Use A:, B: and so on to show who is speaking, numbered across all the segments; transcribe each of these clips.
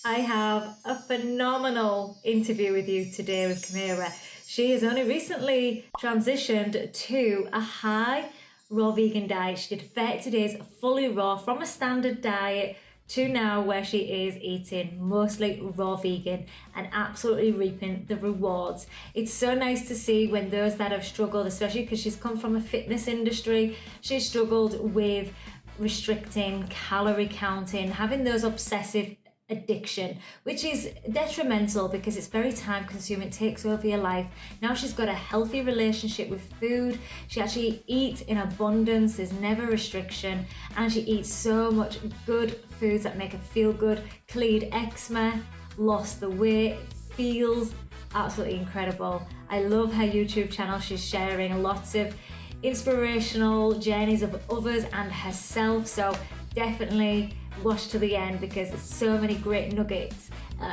A: I have a phenomenal interview with you today with Kamira. She has only recently transitioned to a high raw vegan diet. She did 30 days fully raw from a standard diet to now where she is eating mostly raw vegan and absolutely reaping the rewards. It's so nice to see when those that have struggled, especially because she's come from a fitness industry, she's struggled with restricting, calorie counting, having those obsessive addiction, which is detrimental because it's very time consuming. It takes over your life. Now she's got a healthy relationship with food. She actually eats in abundance. There's never restriction, and she eats so much good foods that make her feel good. Cleared eczema, lost the weight, feels absolutely incredible. I love her YouTube channel. She's sharing lots of inspirational journeys of others and herself. So definitely watch to the end because there's so many great nuggets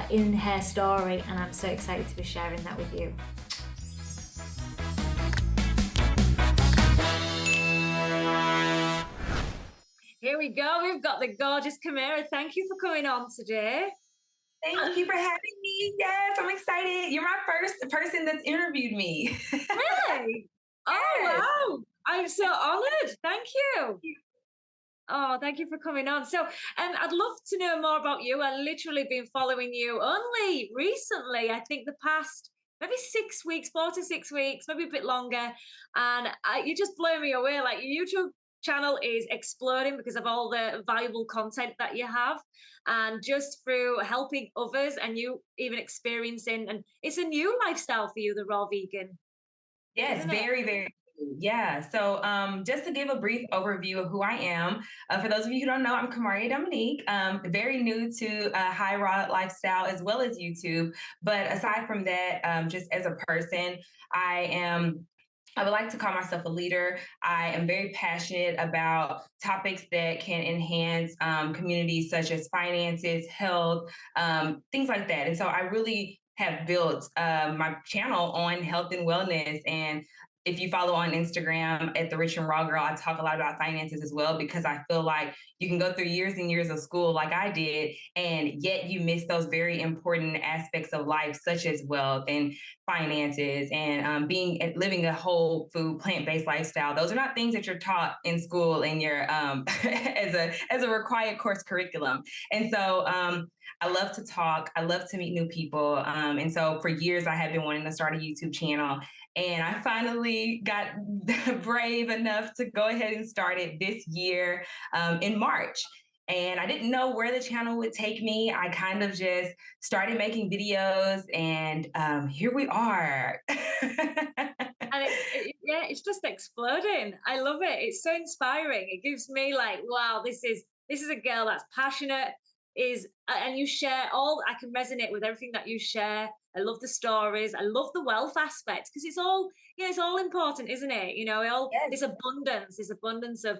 A: in her story, and I'm so excited to be sharing that with you. Here we go. We've got the gorgeous Kamira. Thank you for coming on today.
B: Thank you for having me. Yes, I'm excited. You're my first person that's interviewed me.
A: Really? Oh,
B: Yes.
A: wow. I'm so honored. Thank you. Oh, thank you for coming on. So, I'd love to know more about you. I've literally been following you only recently. I think the past maybe 6 weeks, 4 to 6 weeks, maybe a bit longer. And you just blow me away. Like your YouTube channel is exploding because of all the valuable content that you have, and just through helping others, and you even experiencing. And it's a new lifestyle for you, the raw vegan,
B: Yes,
A: isn't it?
B: very, very. Yeah. So, just to give a brief overview of who I am, for those of you who don't know, I'm Kamari Dominique. Very new to high raw lifestyle as well as YouTube. But aside from that, just as a person, I am. I would like to call myself a leader. I am very passionate about topics that can enhance communities such as finances, health, things like that. And so I really have built my channel on health and wellness. And if you follow on Instagram at the Rich and Raw Girl, I talk a lot about finances as well because I feel like you can go through years and years of school like I did, and yet you miss those very important aspects of life, such as wealth and finances and being living a whole food plant-based lifestyle. Those are not things that you're taught in school in your as a required course curriculum. And so I love to talk. I love to meet new people. And so for years, I have been wanting to start a YouTube channel. And I finally got brave enough to go ahead and start it this year in March. And I didn't know where the channel would take me. I kind of just started making videos, and here we are.
A: And yeah, it's just exploding. I love it. It's so inspiring. It gives me like, wow, this is a girl that's passionate, is and you share all. I can resonate with everything that you share. I love the stories. I love the wealth aspect because it's all, yeah, it's all important, isn't it? All
B: Yes,
A: this abundance of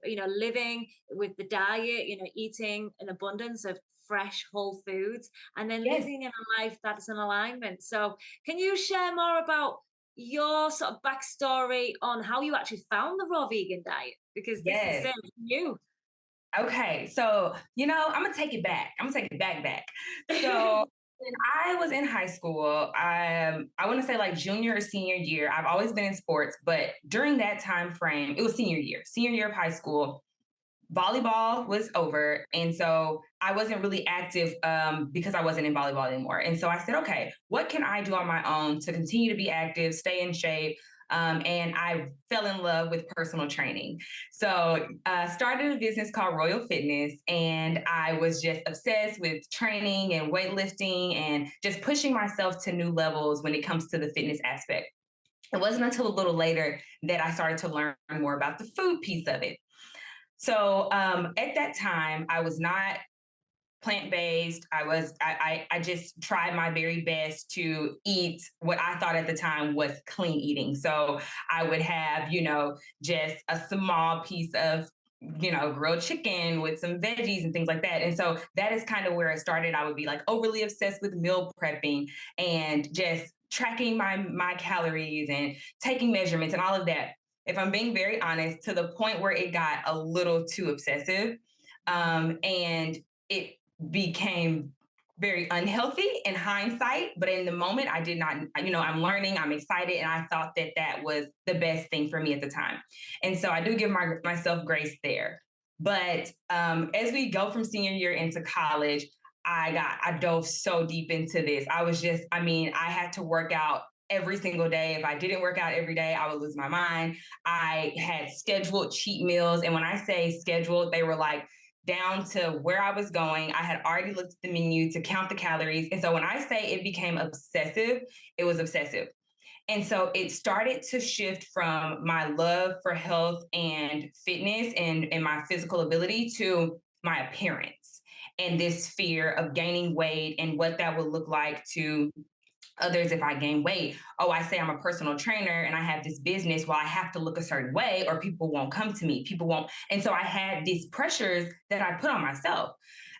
A: living with the diet, eating an abundance of fresh whole foods, and then
B: yes,
A: living in a life that's in alignment. So can you share more about your sort of backstory on how you actually found the raw vegan diet, because this is
B: yes.
A: new.
B: Okay, so I'm gonna take it back. I'm gonna take it back. So when I was in high school, I want to say like junior or senior year. I've always been in sports, but during that time frame, it was senior year of high school. Volleyball was over, and so I wasn't really active because I wasn't in volleyball anymore. And so I said, okay, what can I do on my own to continue to be active, stay in shape? And I fell in love with personal training. So started a business called Royal Fitness, and I was just obsessed with training and weightlifting and just pushing myself to new levels when it comes to the fitness aspect. It wasn't until a little later that I started to learn more about the food piece of it. So at that time, I was not plant-based. I just tried my very best to eat what I thought at the time was clean eating. So I would have, just a small piece of grilled chicken with some veggies and things like that. And so that is kind of where it started. I would be like overly obsessed with meal prepping and just tracking my calories and taking measurements and all of that. If I'm being very honest, to the point where it got a little too obsessive. And it became very unhealthy in hindsight, but in the moment, I did not, I'm learning, I'm excited, and I thought that that was the best thing for me at the time. And so I do give myself grace there. But as we go from senior year into college, I dove so deep into this. I had to work out every single day. If I didn't work out every day, I would lose my mind. I had scheduled cheat meals. And when I say scheduled, they were like down to where I was going. I had already looked at the menu to count the calories. And so when I say it became obsessive, it was obsessive. And so it started to shift from my love for health and fitness and my physical ability to my appearance and this fear of gaining weight and what that would look like to others if I gain weight. Oh, I say I'm a personal trainer and I have this business. Well, I have to look a certain way or people won't come to me. People won't. And so I had these pressures that I put on myself.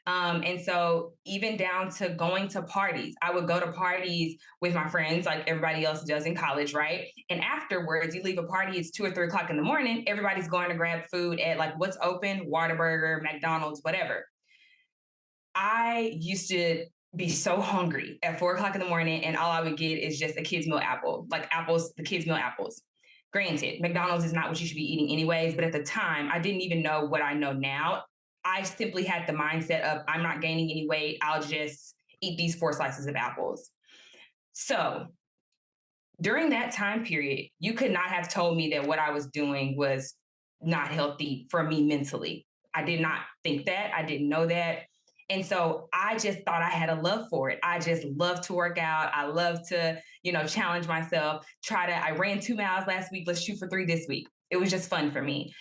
B: And so even down to going to parties, I would go to parties with my friends like everybody else does in college, right? And afterwards, you leave a party, it's 2 or 3 o'clock in the morning, everybody's going to grab food at like what's open, Whataburger, McDonald's, whatever. I used to be so hungry at 4 o'clock in the morning, and all I would get is just a kid's meal apple, like apples, the kids' meal apples. Granted, McDonald's is not what you should be eating anyways, but at the time, I didn't even know what I know now. I simply had the mindset of I'm not gaining any weight. I'll just eat these 4 slices of apples. So during that time period, you could not have told me that what I was doing was not healthy for me mentally. I did not think that. I didn't know that. And so I just thought I had a love for it. I just love to work out. I love to, challenge myself. I ran 2 miles last week. Let's shoot for 3 this week. It was just fun for me.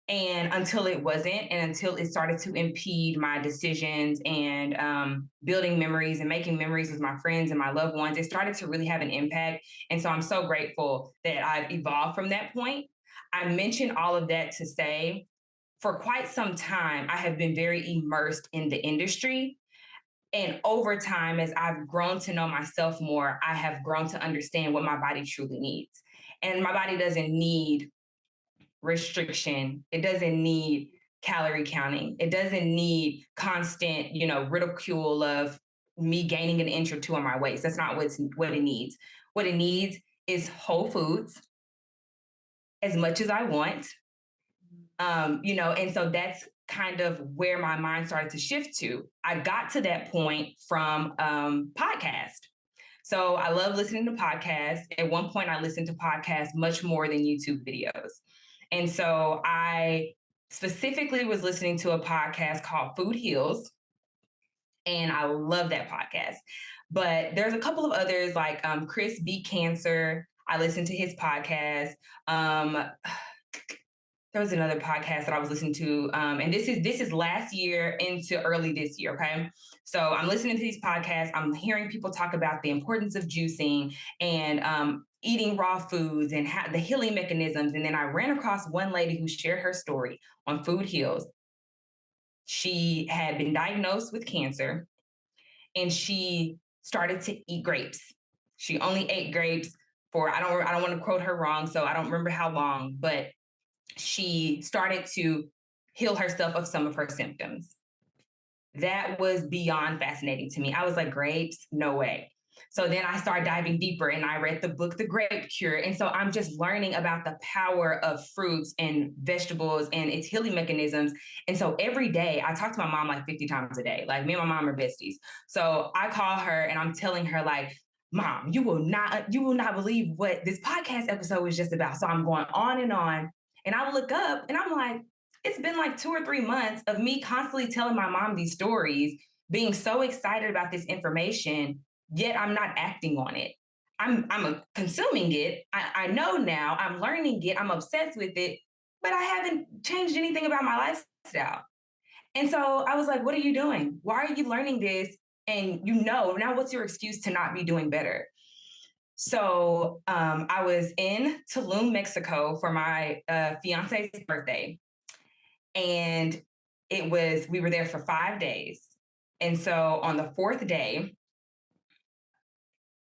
B: And until it wasn't, and until it started to impede my decisions and building memories and making memories with my friends and my loved ones, it started to really have an impact. And so I'm so grateful that I've evolved from that point. I mentioned all of that to say, for quite some time, I have been very immersed in the industry. And over time, as I've grown to know myself more, I have grown to understand what my body truly needs. And my body doesn't need restriction. It doesn't need calorie counting. It doesn't need constant, ridicule of me gaining an inch or two on my waist. That's not what it needs. What it needs is whole foods as much as I want. And so that's kind of where my mind started to shift to. I got to that point from podcast. So I love listening to podcasts. At one point, I listened to podcasts much more than YouTube videos. And so I specifically was listening to a podcast called Food Heals. And I love that podcast. But there's a couple of others like Chris Beat Cancer. I listened to his podcast. There was another podcast that I was listening to, and this is last year into early this year. Okay, so I'm listening to these podcasts. I'm hearing people talk about the importance of juicing and eating raw foods and the healing mechanisms. And then I ran across one lady who shared her story on Food Heals. She had been diagnosed with cancer, and she started to eat grapes. She only ate grapes for I don't want to quote her wrong, so I don't remember how long, but she started to heal herself of some of her symptoms. That was beyond fascinating to me. I was like, grapes? No way. So then I started diving deeper and I read the book, The Grape Cure. And so I'm just learning about the power of fruits and vegetables and its healing mechanisms. And so every day I talk to my mom like 50 times a day. Like me and my mom are besties. So I call her and I'm telling her like, Mom, you will not believe what this podcast episode was just about. So I'm going on. And I look up and I'm like, it's been like 2 or 3 months of me constantly telling my mom these stories, being so excited about this information, yet I'm not acting on it. I'm consuming it. I know now, I'm learning it, I'm obsessed with it, but I haven't changed anything about my lifestyle. And so I was like, what are you doing? Why are you learning this? And now what's your excuse to not be doing better? So I was in Tulum, Mexico for my fiance's birthday. And we were there for 5 days. And so on the fourth day,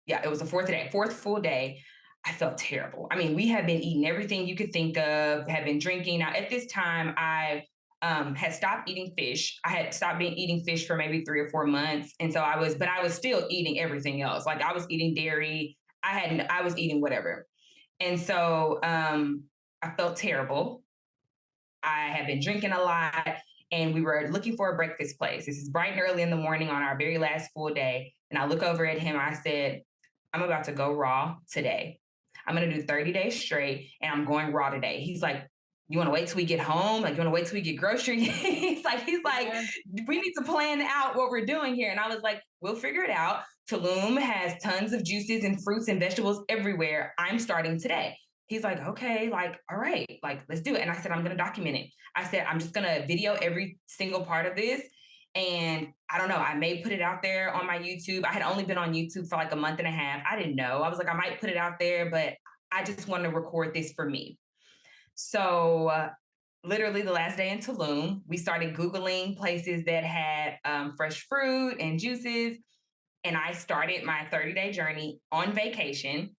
B: it was the fourth full day, I felt terrible. I mean, we had been eating everything you could think of, had been drinking. Now, at this time, I had stopped eating fish. I had stopped eating fish for maybe 3 or 4 months. And so but I was still eating everything else. Like I was eating dairy. I was eating whatever. And so I felt terrible. I had been drinking a lot, and we were looking for a breakfast place. This is bright and early in the morning on our very last full day. And I look over at him. I said, I'm about to go raw today. I'm going to do 30 days straight, and I'm going raw today. He's like, you want to wait till we get home? Like, you want to wait till we get groceries? he's like,
A: Yeah.
B: we need to plan out what we're doing here. And I was like, we'll figure it out. Tulum has tons of juices and fruits and vegetables everywhere. I'm starting today. He's like, okay, like, all right, like, let's do it. And I said, I'm going to document it. I said, I'm just going to video every single part of this. And I don't know, I may put it out there on my YouTube. I had only been on YouTube for like a month and a half. I didn't know. I was like, I might put it out there, but I just want to record this for me. So literally the last day in Tulum, we started Googling places that had fresh fruit and juices. And I started my 30-day journey on vacation.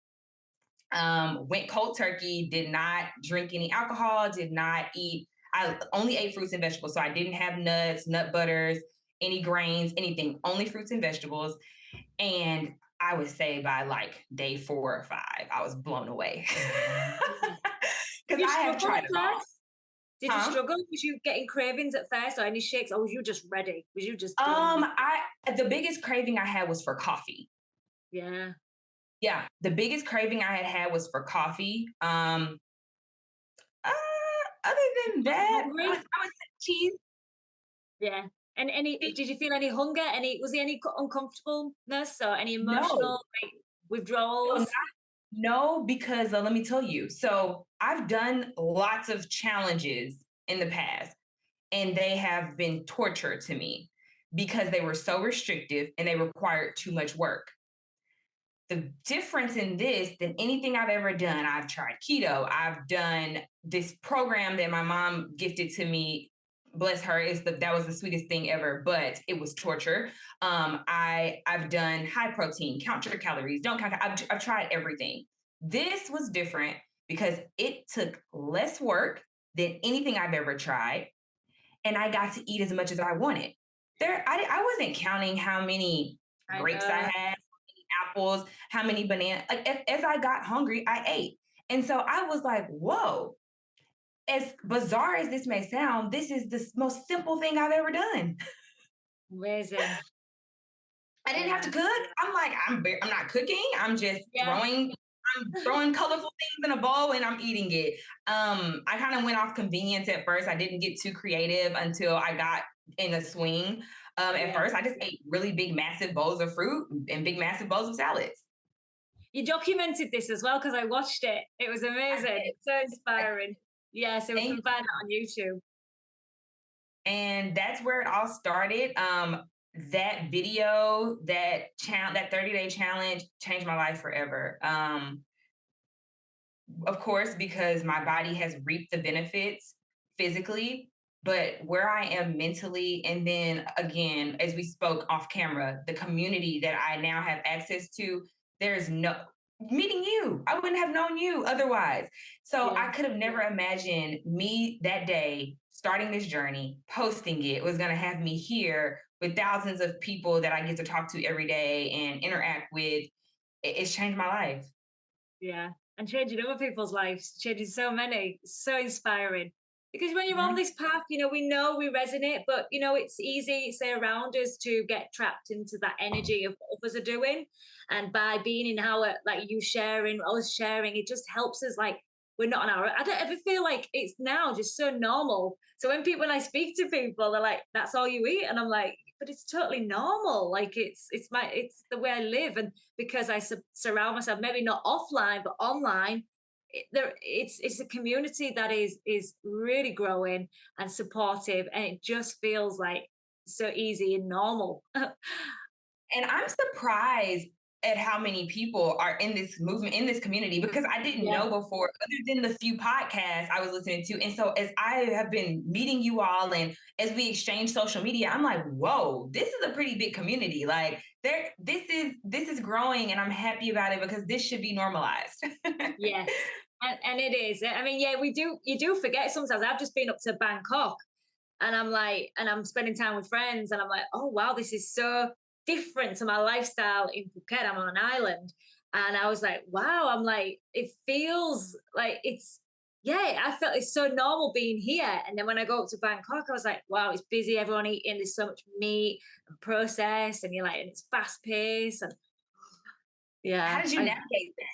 B: Went cold turkey, did not drink any alcohol, did not eat. I only ate fruits and vegetables. So I didn't have nuts, nut butters, any grains, anything, only fruits and vegetables. And I would say by like day 4 or 5, I was blown away. Because I have tried it all.
A: Did you struggle? Was you getting cravings at first or any shakes? Or was you just ready? Was you just
B: The biggest craving I had was for coffee.
A: Yeah.
B: Yeah, the biggest craving I had was for coffee. Other than that, I would say cheese.
A: Yeah. And did you feel any hunger? Was there any uncomfortableness or any
B: No,
A: emotional like
B: no,
A: withdrawals?
B: no, because let me tell you. So I've done lots of challenges in the past, and they have been torture to me because they were so restrictive and they required too much work. The difference in this than anything I've ever done, I've tried keto. I've done this program that my mom gifted to me. Bless her, that was the sweetest thing ever, but it was torture. I've done high protein, count your calories, don't count. I've tried everything. This was different because it took less work than anything I've ever tried, and I got to eat as much as I wanted. I wasn't counting how many grapes I had, apples, how many bananas. Like as I got hungry, I ate. And so I was like, whoa, as bizarre as this may sound, this is the most simple thing I've ever done.
A: Amazing.
B: I didn't have to cook. I'm like, I'm not cooking. I'm just throwing colorful things in a bowl and I'm eating it. I kind of went off convenience at first. I didn't get too creative until I got in a swing. At first, I just ate really big, massive bowls of fruit and big, massive bowls of salads.
A: You documented this as well because I watched it. It was amazing. So inspiring. Yeah, so we can find it on YouTube.
B: And that's where it all started. That video, that 30-day challenge changed my life forever. Of course, because my body has reaped the benefits physically, but where I am mentally, and then again, as we spoke off camera, the community that I now have access to, there's no meeting you. I wouldn't have known you otherwise. So I could have never imagined me that day starting this journey, posting it was going to have me here with thousands of people that I get to talk to every day and interact with. It's changed my life.
A: Yeah. And changing other people's lives, changing so many, so inspiring. Because when you're on
B: Mhm.
A: this path, we know we resonate, but it's easy, say around us, to get trapped into that energy of what others are doing. And by being in our, like you sharing, us sharing, it just helps us like we're not on our. I don't ever feel like it's now just so normal. So when I speak to people, they're like, "That's all you eat," and I'm like, "But it's totally normal. Like it's the way I live." And because I surround myself, maybe not offline but online, it's a community that is really growing and supportive, and it just feels like so easy and normal.
B: And I'm surprised at how many people are in this movement, in this community, because I didn't
A: Yeah.
B: know before, other than the few podcasts I was listening to. And so as I have been meeting you all and as we exchange social media, I'm like, whoa, this is a pretty big community. Like this is growing and I'm happy about it because this should be normalized.
A: Yes, and it is. I mean, yeah, you do forget sometimes. I've just been up to Bangkok,
C: And I'm like, and I'm spending time with friends, and I'm like, oh wow, this is so different to my lifestyle in Phuket. I'm on an island. And I was like, wow, I'm like, it feels like it's, yeah, I felt it's so normal being here. And then when I go up to Bangkok, I was like, wow, it's busy, everyone eating, there's so much meat and processed, and you're like, and it's fast paced. And
B: How
C: yeah,
B: did you navigate that?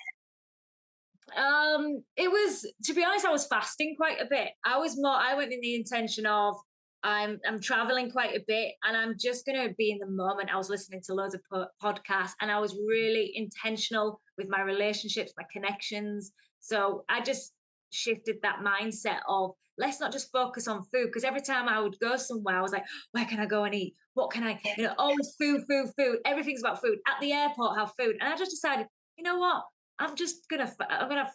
C: It was, to be honest, I was fasting quite a bit. I went in the intention of I'm traveling quite a bit and I'm just going to be in the moment. I was listening to loads of podcasts and I was really intentional with my relationships, my connections. So I just shifted that mindset of let's not just focus on food, because every time I would go somewhere, I was like, where can I go and eat? What can I, always food, food, food. Everything's about food. At the airport, have food. And I just decided, you know what? I'm gonna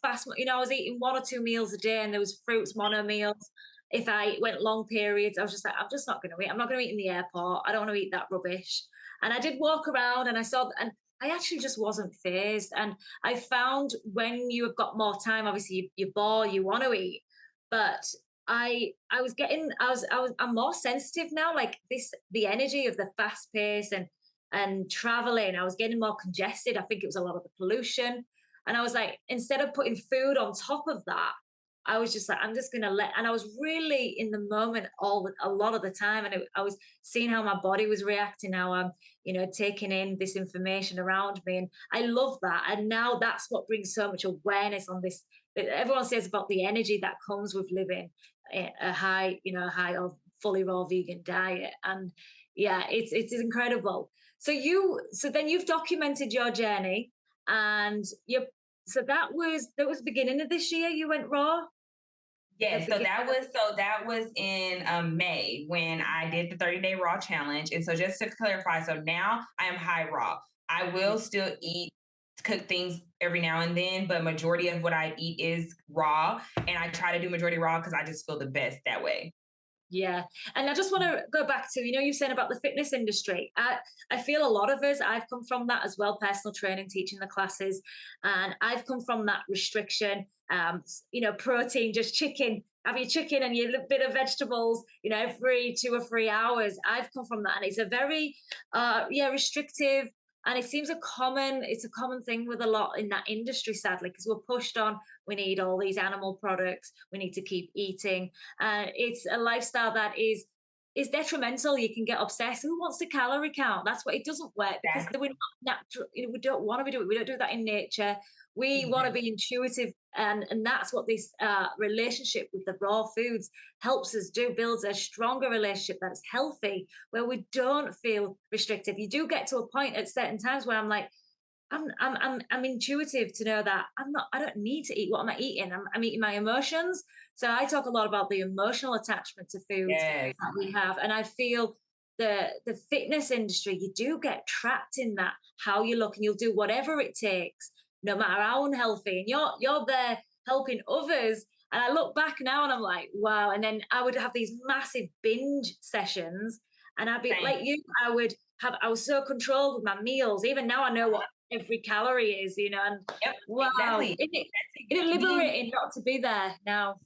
C: fast. I was eating 1 or 2 meals a day, and there was fruits, mono meals. If I went long periods, I was just like, I'm just not gonna eat. I'm not gonna eat in the airport. I don't want to eat that rubbish. And I did walk around, and I saw, and I actually just wasn't phased. And I found when you have got more time, obviously you're bored, you want to eat, but I'm more sensitive now. Like the energy of the fast pace and traveling, I was getting more congested. I think it was a lot of the pollution. And I was like, instead of putting food on top of that, I was just like, I'm just gonna and I was really in the moment a lot of the time, and I was seeing how my body was reacting, how I'm, taking in this information around me, and I love that. And now that's what brings so much awareness on this. Everyone says about the energy that comes with living a high or fully raw vegan diet, and yeah, it's incredible. So then you've documented your journey, and so that was the beginning of this year. You went raw. The
B: Yes, so
C: beginning.
B: that was in May when I did the 30-day raw challenge. And so just to clarify, so now I am high raw. I will still eat cook things every now and then, but majority of what I eat is raw. And I try to do majority raw because I just feel the best that way.
C: Yeah. And I just want to go back to, you said about the fitness industry. I feel a lot of us, I've come from that as well, personal training, teaching the classes. And I've come from that restriction, protein, just chicken, have your chicken and your bit of vegetables, every 2 or 3 hours. I've come from that. And it's a very, restrictive. And it's a common thing with a lot in that industry, sadly, because we're pushed on, we need all these animal products, we need to keep eating. It's a lifestyle that is detrimental. You can get obsessed. Who wants to calorie count? That's what it doesn't work, because
B: Exactly.
C: we're not natural. We don't want to be doing. We don't do that in nature. We want to
B: Exactly.
C: be intuitive, and that's what this relationship with the raw foods helps us do. Builds a stronger relationship that's healthy, where we don't feel restricted. You do get to a point at certain times where I'm like, I'm intuitive to know that I don't need to eat. What am I eating? I'm eating my emotions. So I talk a lot about the emotional attachment to foods
B: Yes.
C: that we have. And I feel the fitness industry, you do get trapped in that, how you look, and you'll do whatever it takes, no matter how unhealthy. And you're there helping others. And I look back now and I'm like, wow. And then I would have these massive binge sessions. And I'd be
B: Same.
C: like you, I was so controlled with my meals. Even now I know what every calorie is, and
B: Yep.
C: wow,
B: Exactly.
C: isn't it
B: Being
C: liberating not to be there now?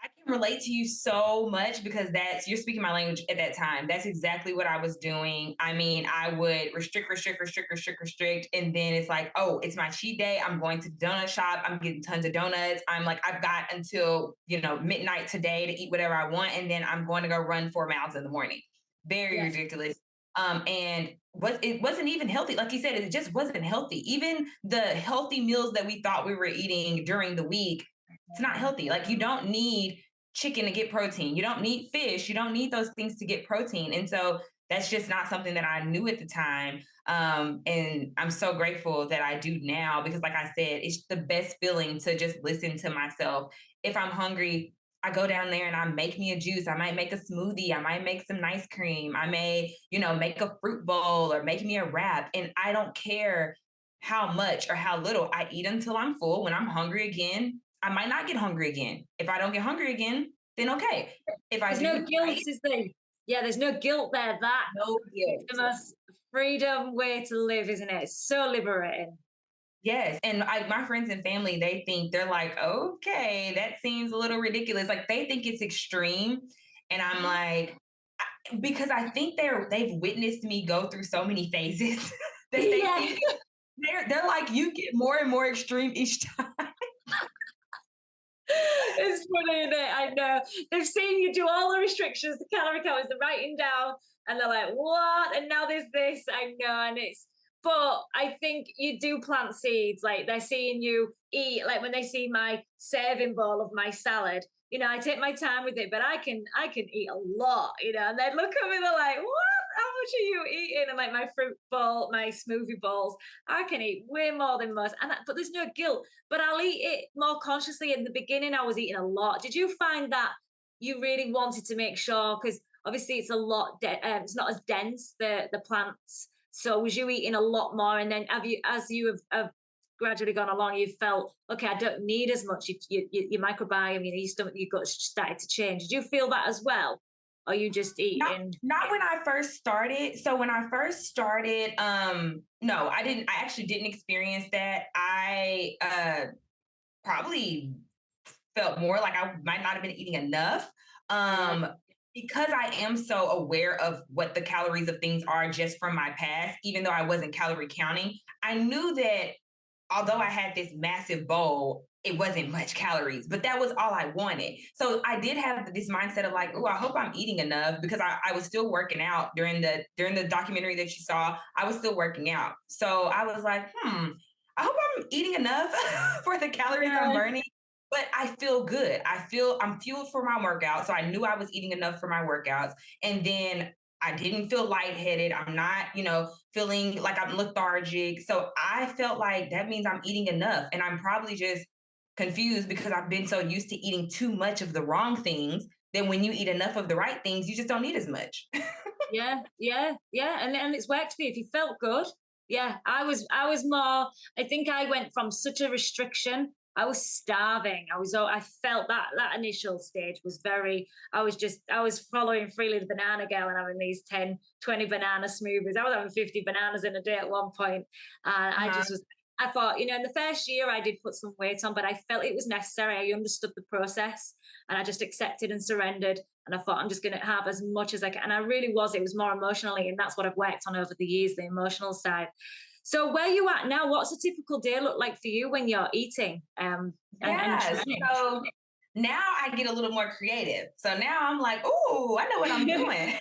B: I can relate to you so much because you're speaking my language at that time. That's exactly what I was doing. I mean, I would restrict, restrict, restrict, restrict, restrict. And then it's like, oh, it's my cheat day. I'm going to the donut shop. I'm getting tons of donuts. I'm like, I've got until, midnight today to eat whatever I want. And then I'm going to go run 4 miles in the morning. Very
C: Yes.
B: ridiculous. And it wasn't even healthy. Like you said, it just wasn't healthy. Even the healthy meals that we thought we were eating during the week, it's not healthy. Like you don't need chicken to get protein. You don't need fish. You don't need those things to get protein. And so that's just not something that I knew at the time. And I'm so grateful that I do now because, like I said, it's the best feeling to just listen to myself. If I'm hungry, I go down there and I make me a juice. I might make a smoothie. I might make some nice cream. I may, make a fruit bowl or make me a wrap. And I don't care how much or how little I eat until I'm full. When I'm hungry again, I might not get hungry again. If I don't get hungry again, then okay. If I
C: There's no
B: do, I
C: guilt,
B: eat.
C: is there? Yeah, there's no guilt there. That
B: No
C: is the
B: guilt.
C: most freedom way to live, isn't it? It's so liberating.
B: Yes. And my friends and family, they're like, okay, that seems a little ridiculous. Like they think it's extreme. And I'm like, because I think they've witnessed me go through so many phases that they
C: Yeah.
B: think they're like, you get more and more extreme each time.
C: It's funny, isn't it? I know. They've seen you do all the restrictions, the calorie counters, the writing down, and they're like, what? And now there's this. I know. And it's, but I think you do plant seeds. Like they're seeing you eat, like when they see my serving bowl of my salad, I take my time with it, but I can eat a lot, and they look at me, they're like, what? How much are you eating? And like my fruit bowl, my smoothie bowls, I can eat way more than most. But there's no guilt, but I'll eat it more consciously. In the beginning, I was eating a lot. Did you find that you really wanted to make sure? Because obviously it's a lot, it's not as dense, the plants. So was you eating a lot more? And then as you have gradually gone along, you felt, okay, I don't need as much. Your microbiome, your stomach, your gut started to change. Did you feel that as well? Or you just eating?
B: Not when I first started. So when I first started, no, I didn't. I actually didn't experience that. I probably felt more like I might not have been eating enough. Because I am so aware of what the calories of things are just from my past, even though I wasn't calorie counting, I knew that although I had this massive bowl, it wasn't much calories, but that was all I wanted. So I did have this mindset of like, oh, I hope I'm eating enough, because I was still working out during the documentary that you saw. I was still working out. So I was like, I hope I'm eating enough for the calories I'm burning. But I feel good. I'm fueled for my workout. So I knew I was eating enough for my workouts. And then I didn't feel lightheaded. I'm not, feeling like I'm lethargic. So I felt like that means I'm eating enough. And I'm probably just confused because I've been so used to eating too much of the wrong things that when you eat enough of the right things, you just don't need as much.
C: Yeah. And it's worked for you. If you felt good, yeah. I was more. I think I went from such a restriction. I was starving. I felt that initial stage was very. I was following freely the banana girl and having these 10, 20 banana smoothies. I was having 50 bananas in a day at one point, and I
B: Uh-huh.
C: just was. I thought, in the first year I did put some weight on, but I felt it was necessary. I understood the process, and I just accepted and surrendered. And I thought, I'm just going to have as much as I can. And I really was. It was more emotionally. And that's what I've worked on over the years, the emotional side. So where you at now, what's a typical day look like for you when you're eating and
B: Yeah.
C: training?
B: So now I get a little more creative. So now I'm like, oh, I know what I'm doing.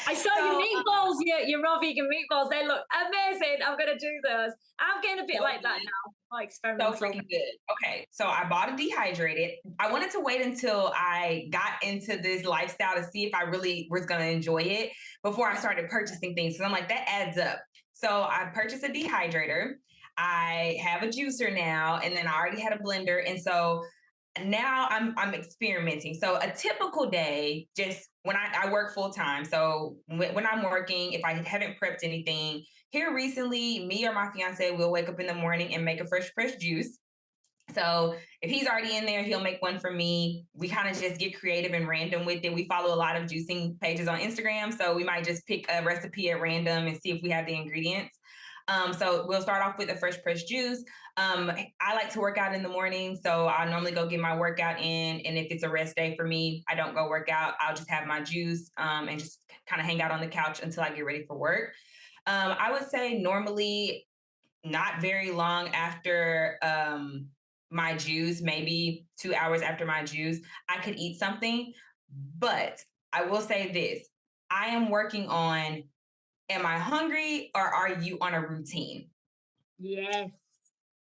C: I saw your
B: So
C: meatballs, your raw vegan meatballs. They look amazing. I'm going to do those. I'm getting a bit
B: so
C: like that
B: good.
C: now, more
B: So
C: experimental.
B: freaking good. Okay, so I bought a dehydrated. I wanted to wait until I got into this lifestyle to see if I really was going to enjoy it before I started purchasing things. So I'm like, that adds up. So I purchased a dehydrator. I have a juicer now, and then I already had a blender. And so now I'm experimenting. So a typical day, just when I work full time. So when I'm working, if I haven't prepped anything, here recently, me or my fiance will wake up in the morning and make a fresh pressed juice. So if he's already in there, he'll make one for me. We kind of just get creative and random with it. We follow a lot of juicing pages on Instagram. So we might just pick a recipe at random and see if we have the ingredients. So we'll start off with a fresh pressed juice. I like to work out in the morning. So I normally go get my workout in. And if it's a rest day for me, I don't go work out. I'll just have my juice and just kind of hang out on the couch until I get ready for work. I would say normally not very long after my juice, maybe 2 hours after my juice, I could eat something. But I will say this, I am working on, am I hungry or are you on a routine?
C: Yes.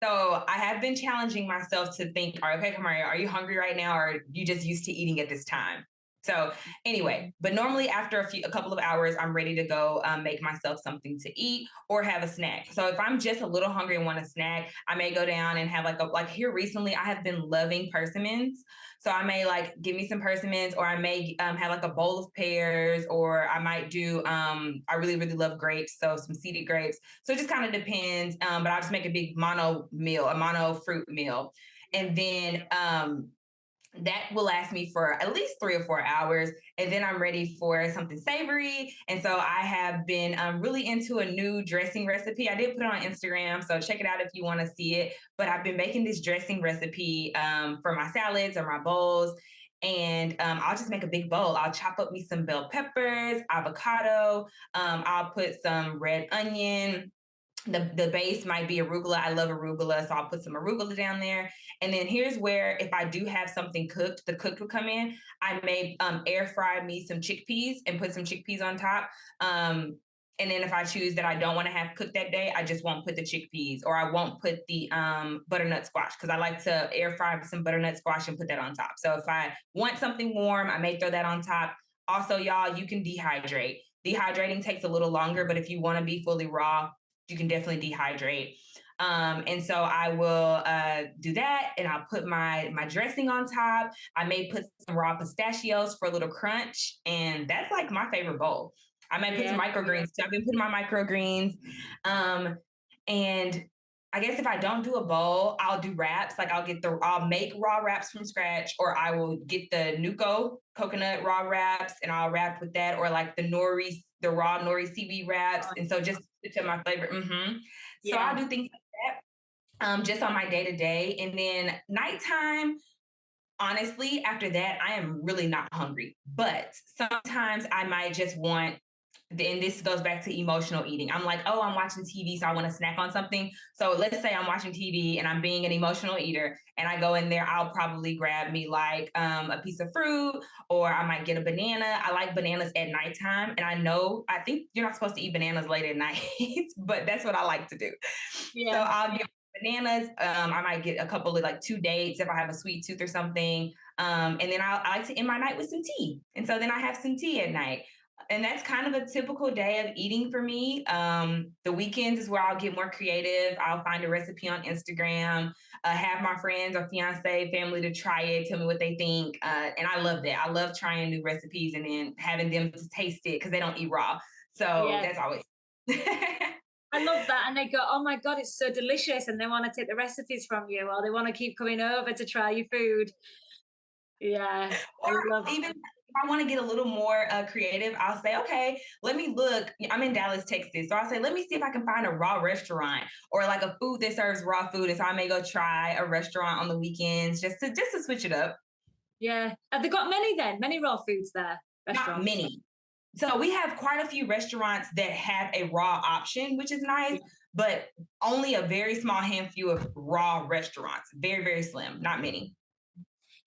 B: So I have been challenging myself to think, okay, Kamira, are you hungry right now, or are you just used to eating at this time? So anyway, but normally after a couple of hours, I'm ready to go make myself something to eat or have a snack. So if I'm just a little hungry and want a snack, I may go down and have like here recently, I have been loving persimmons. So I may like give me some persimmons, or I may have like a bowl of pears, or I might do, I really, really love grapes. So some seeded grapes. So it just kind of depends. But I'll just make a big mono meal, a mono fruit meal. And then that will last me for at least 3 or 4 hours. And then I'm ready for something savory. And so I have been really into a new dressing recipe. I did put it on Instagram, so check it out if you want to see it. But I've been making this dressing recipe for my salads or my bowls. and I'll just make a big bowl. I'll chop up me some bell peppers, avocado. I'll put some red onion. The base might be arugula. I love arugula, so I'll put some arugula down there. And then here's where, if I do have something cooked, the cooked will come in. I may air fry me some chickpeas and put some chickpeas on top. And then if I choose that I don't want to have cooked that day, I just won't put the chickpeas, or I won't put the butternut squash, because I like to air fry some butternut squash and put that on top. So if I want something warm, I may throw that on top. Also, y'all, you can dehydrate. Dehydrating takes a little longer, but if you want to be fully raw, you can definitely dehydrate. And so I will do that, and I'll put my dressing on top. I may put some raw pistachios for a little crunch, and that's like my favorite bowl. I might put some microgreens. So I've been putting my microgreens. And I guess if I don't do a bowl, I'll do wraps. Like I'll make raw wraps from scratch, or I will get the Nuko coconut raw wraps and I'll wrap with that, or like the raw nori seaweed wraps. And so just to my flavor. So I'll do things like that just on my day to day. And then nighttime, honestly, after that, I am really not hungry. But sometimes I might just want, and this goes back to emotional eating. I'm like, oh, I'm watching TV, so I want to snack on something. So let's say I'm watching TV and I'm being an emotional eater, and I go in there, I'll probably grab me like a piece of fruit, or I might get a banana. I like bananas at nighttime. And I think you're not supposed to eat bananas late at night, but that's what I like to do. So I'll get bananas. I might get a couple of like 2 dates if I have a sweet tooth or something. And then I like to end my night with some tea. And so then I have some tea at night. And that's kind of a typical day of eating for me. The weekends is where I'll get more creative. I'll find a recipe on Instagram, have my friends or fiance, family to try it, tell me what they think. And I love that. I love trying new recipes and then having them to taste it, because they don't eat raw. So that's always.
C: I love that. And they go, oh my God, it's so delicious. And they want to take the recipes from you, or they want to keep coming over to try your food. Yeah.
B: Or even if I want to get a little more creative, I'll say, okay, let me look. I'm in Dallas, Texas. So I'll say, let me see if I can find a raw restaurant, or like a food that serves raw food. And so I may go try a restaurant on the weekends just to switch it up.
C: Yeah. Have they got many then? Many raw foods there? Restaurants?
B: Not many. So we have quite a few restaurants that have a raw option, which is nice, but only a very small handful of raw restaurants. Very, very slim. Not many.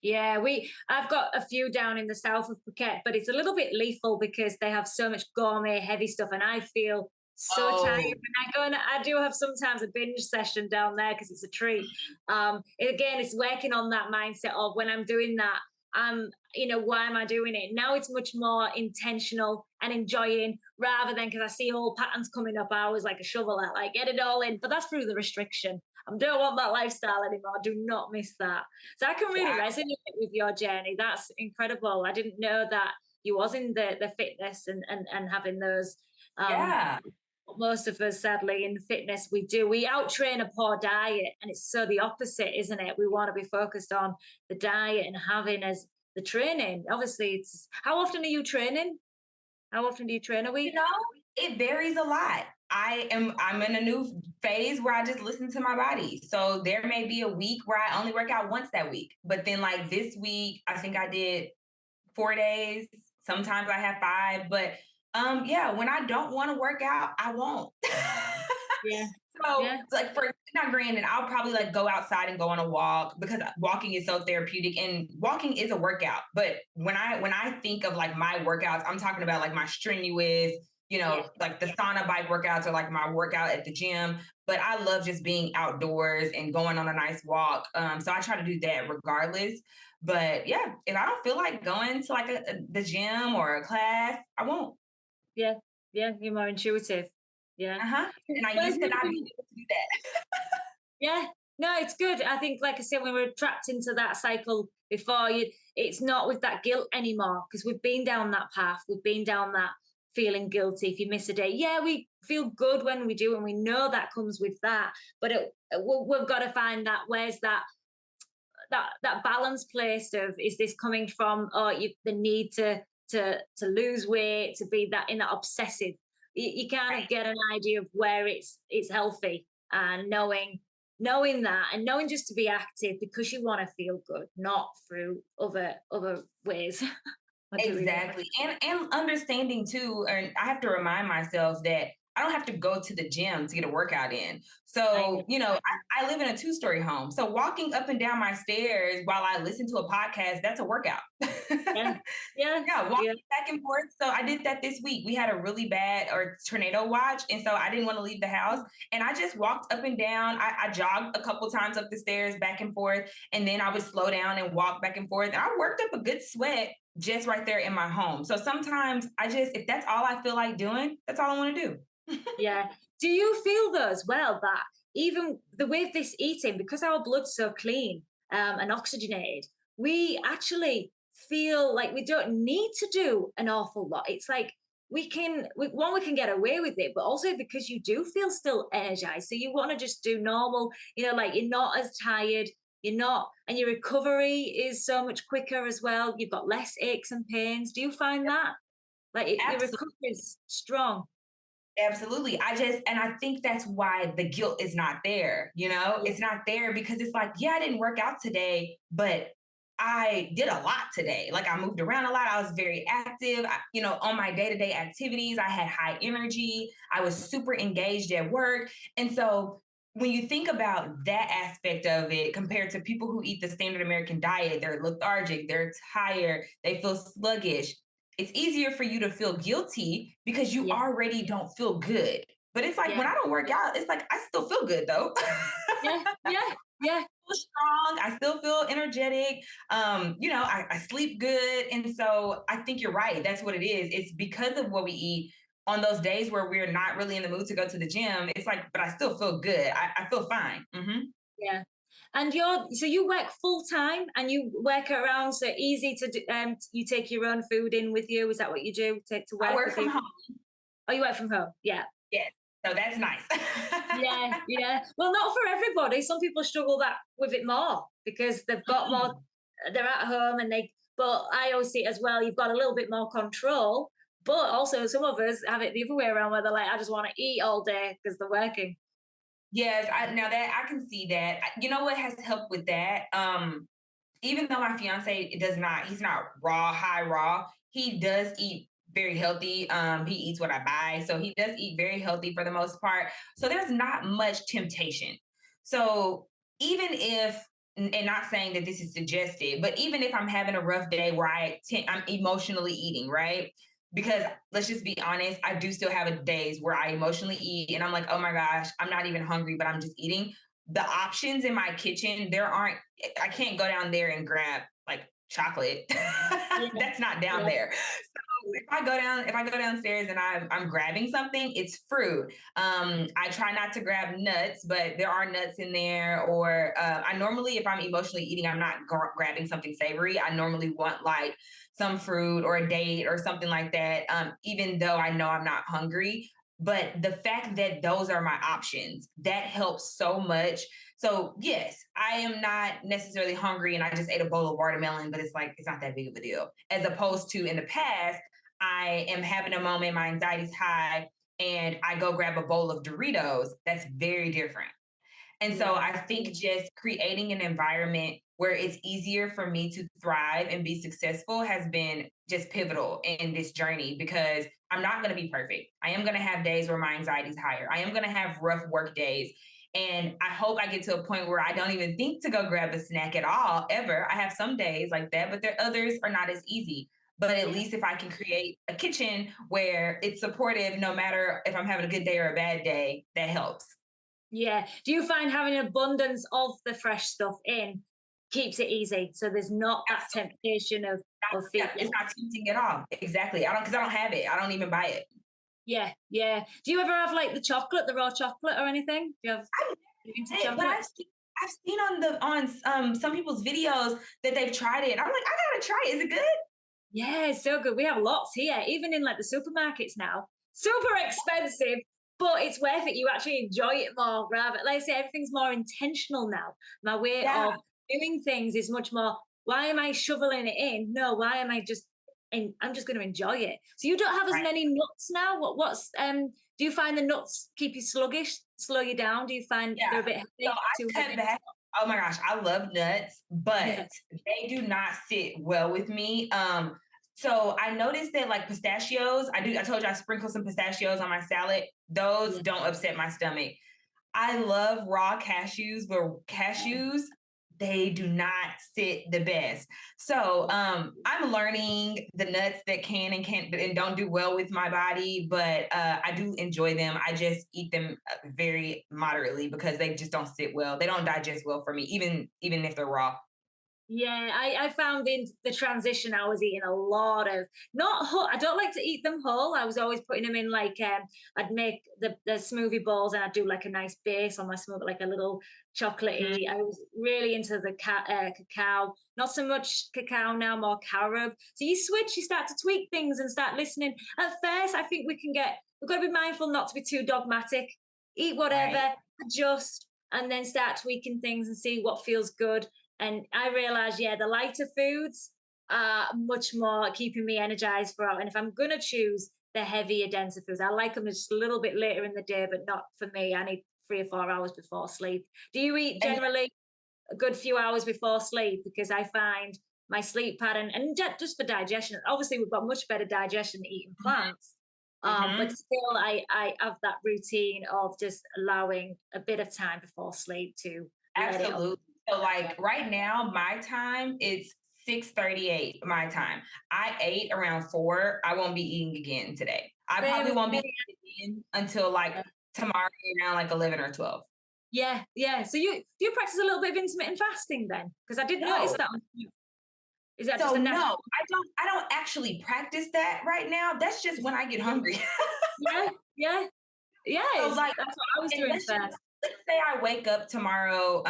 C: Yeah, I've got a few down in the south of Phuket, but it's a little bit lethal because they have so much gourmet heavy stuff, and I feel so tired when I go. And I do have sometimes a binge session down there because it's a treat. Again, it's working on that mindset of when I'm doing that, why am I doing it? Now it's much more intentional and enjoying, rather than because I see all patterns coming up. I always like a shovel at, like, get it all in, but that's through the restriction. I don't want that lifestyle anymore. Do not miss that. So I can really resonate with your journey. That's incredible. I didn't know that you was in the fitness and having those. Most of us, sadly, in fitness, we outtrain a poor diet, and it's so the opposite, isn't it? We want to be focused on the diet and having as the training. Obviously, it's how often are you training? How often do you train a week?
B: It varies a lot. I'm in a new phase where I just listen to my body. So there may be a week where I only work out once that week. But then like this week, I think I did 4 days. Sometimes I have 5. But when I don't want to work out, I won't. So like not granted, I'll probably like go outside and go on a walk, because walking is so therapeutic, and walking is a workout. But when I think of like my workouts, I'm talking about like my strenuous, like the sauna bike workouts, or like my workout at the gym. But I love just being outdoors and going on a nice walk. So I try to do that regardless. But yeah, if I don't feel like going to like the gym or a class, I won't.
C: Yeah, you're more intuitive. Yeah.
B: And I used to not be able to do that.
C: Yeah. No, it's good. I think, like I said, when we're trapped into that cycle before, it's not with that guilt anymore, because we've been down that path. We've been down that feeling guilty if you miss a day. Yeah, we feel good when we do, and we know that comes with that. But we've got to find that, where's that balance place of, is this coming from the need to lose weight, to be that in that obsessive. You kind of get an idea of where it's healthy, and knowing knowing that and knowing just to be active because you want to feel good, not through other ways.
B: Exactly. And understanding too, and I have to remind myself that I don't have to go to the gym to get a workout in.
C: I,
B: So, I live in a two-story home. So walking up and down my stairs while I listen to a podcast, that's a workout.
C: yeah, yeah,
B: Yeah, walking
C: yeah,
B: back and forth. So I did that this week. We had a really bad or tornado watch, and so I didn't want to leave the house. And I just walked up and down. I jogged a couple times up the stairs, back and forth, and then I would slow down and walk back and forth. And I worked up a good sweat just right there in my home. So sometimes if that's all I feel like doing, that's all I want to do.
C: yeah. Do you feel though as well that even the with this eating, because our blood's so clean and oxygenated, we actually feel like we don't need to do an awful lot. It's like we can get away with it, but also because you do feel still energized. So you want to just do normal, like you're not as tired, you're not, and your recovery is so much quicker as well. You've got less aches and pains. Do you find that? Like your
B: Absolutely.
C: recovery is strong.
B: Absolutely. And I think that's why the guilt is not there. It's not there because it's like, yeah, I didn't work out today, but I did a lot today. Like I moved around a lot. I was very active. On my day-to-day activities, I had high energy. I was super engaged at work. And so when you think about that aspect of it compared to people who eat the standard American diet, they're lethargic, they're tired, they feel sluggish. It's easier for you to feel guilty because you
C: Yeah.
B: already don't feel good. But it's like when
C: Yeah.
B: I don't work out, it's like I still feel good though.
C: Yeah. Yeah. Yeah.
B: Feel strong. I still feel energetic. I sleep good. And so I think you're right. That's what it is. It's because of what we eat on those days where we're not really in the mood to go to the gym. It's like, but I still feel good. I feel fine.
C: Yeah. And you work full time and you work around so easy to do, you take your own food in with you. Is that what you do? Take to
B: I
C: work
B: work
C: with
B: from
C: you?
B: home.
C: Oh, you work from home. Yeah.
B: Yes. So that's nice.
C: Yeah. Yeah. Well, not for everybody. Some people struggle that with it more because they've got more, they're at home but I always see it as well. You've got a little bit more control, but also some of us have it the other way around where they're like, I just want to eat all day because they're working.
B: Yes, now that I can see that. You know what has helped with that? Even though my fiance he's not high raw, he does eat very healthy. He eats what I buy. So he does eat very healthy for the most part. So there's not much temptation. So even if, and not saying that this is suggested, but even if I'm having a rough day where I'm emotionally eating, right? Because let's just be honest, I do still have days where I emotionally eat and I'm like, oh my gosh, I'm not even hungry, but I'm just eating. The options in my kitchen, I can't go down there and grab like chocolate.
C: Yeah.
B: That's not down
C: Yeah.
B: there. So if I go downstairs and I'm grabbing something, it's fruit. I try not to grab nuts, but there are nuts in there. Or I normally, if I'm emotionally eating, I'm not grabbing something savory. I normally want like some fruit or a date or something like that. Even though I know I'm not hungry, but the fact that those are my options, that helps so much. So yes, I am not necessarily hungry and I just ate a bowl of watermelon, but it's like, it's not that big of a deal. As opposed to in the past, I am having a moment, my anxiety's high, and I go grab a bowl of Doritos. That's very different. And so
C: Yeah.
B: I think just creating an environment where it's easier for me to thrive and be successful has been just pivotal in this journey because I'm not going to be perfect. I am going to have days where my anxiety is higher. I am going to have rough work days. And I hope I get to a point where I don't even think to go grab a snack at all, ever. I have some days like that, but there others are not as easy. But at least if I can create a kitchen where it's supportive, no matter if I'm having a good day or a bad day, that helps.
C: Yeah. Do you find having an abundance of the fresh stuff in keeps it easy? So there's not that
B: Absolutely.
C: temptation of
B: Yeah,
C: food.
B: it's not tempting at all. Exactly. Because I don't have it. I don't even buy it.
C: Yeah, yeah. Do you ever have like the raw chocolate or anything? Do you have
B: I've
C: you into
B: had it, but
C: chocolate?
B: I've seen on some people's videos that they've tried it. I'm like, I gotta try it. Is it good?
C: Yeah, it's so good. We have lots here, even in like the supermarkets now. Super expensive, but it's worth it. You actually enjoy it more rather. Like I say, everything's more intentional now. My way
B: Yeah,
C: of doing things is much more, why am I shoveling it in? No, why am I just and I'm just going to enjoy it. So you don't have as
B: right.
C: many nuts now. What's Do you find the nuts keep you sluggish, slow you down? Do you find they're a bit
B: So
C: heavy, too
B: I cut
C: heavy?
B: back. Oh my gosh, I love nuts,
C: Yeah.
B: but they do not sit well with me. So I noticed that like pistachios, I told you I sprinkle some pistachios on my salad. Those
C: Yeah.
B: don't upset my stomach. I love raw cashews, but cashews, they do not sit the best. So I'm learning the nuts that can and can't and don't do well with my body, but I do enjoy them. I just eat them very moderately because they just don't sit well. They don't digest well for me, even if they're raw.
C: Yeah, I found in the transition I was eating a lot of not whole. I don't like to eat them whole. I was always putting them in like I'd make the smoothie bowls and I'd do like a nice base on my smoothie, like a little chocolatey. I was really into the cacao, not so much cacao now, more carob. So you switch, you start to tweak things and start listening. At first, I think we've got to be mindful not to be too dogmatic. Eat
B: Right.
C: whatever, adjust, and then start tweaking things and see what feels good. And I realized, yeah, the lighter foods are much more keeping me energized throughout. And if I'm going to choose the heavier, denser foods, I like them just a little bit later in the day, but not for me. I need 3 or 4 hours before sleep. Do you eat
B: And
C: generally a good few hours before sleep? Because I find my sleep pattern, and just for digestion, obviously we've got much better digestion eating plants. But
B: mhm.
C: still, I have that routine of just allowing a bit of time before sleep to let it all.
B: Absolutely. So like right now, my time it's 6:38 my time. I ate around 4. I won't be eating again today. I
C: Same
B: probably
C: as
B: won't be
C: me.
B: eating again until like tomorrow around like 11 or 12.
C: Yeah, yeah. So you practice a little bit of intermittent fasting then? Because I did notice
B: No.
C: that on you. Is that just
B: So
C: a natural?
B: no, I don't actually practice that right now. That's just when I get hungry.
C: Yeah, yeah, yeah.
B: So like
C: That's what I was
B: and
C: doing first.
B: let's say I wake up tomorrow.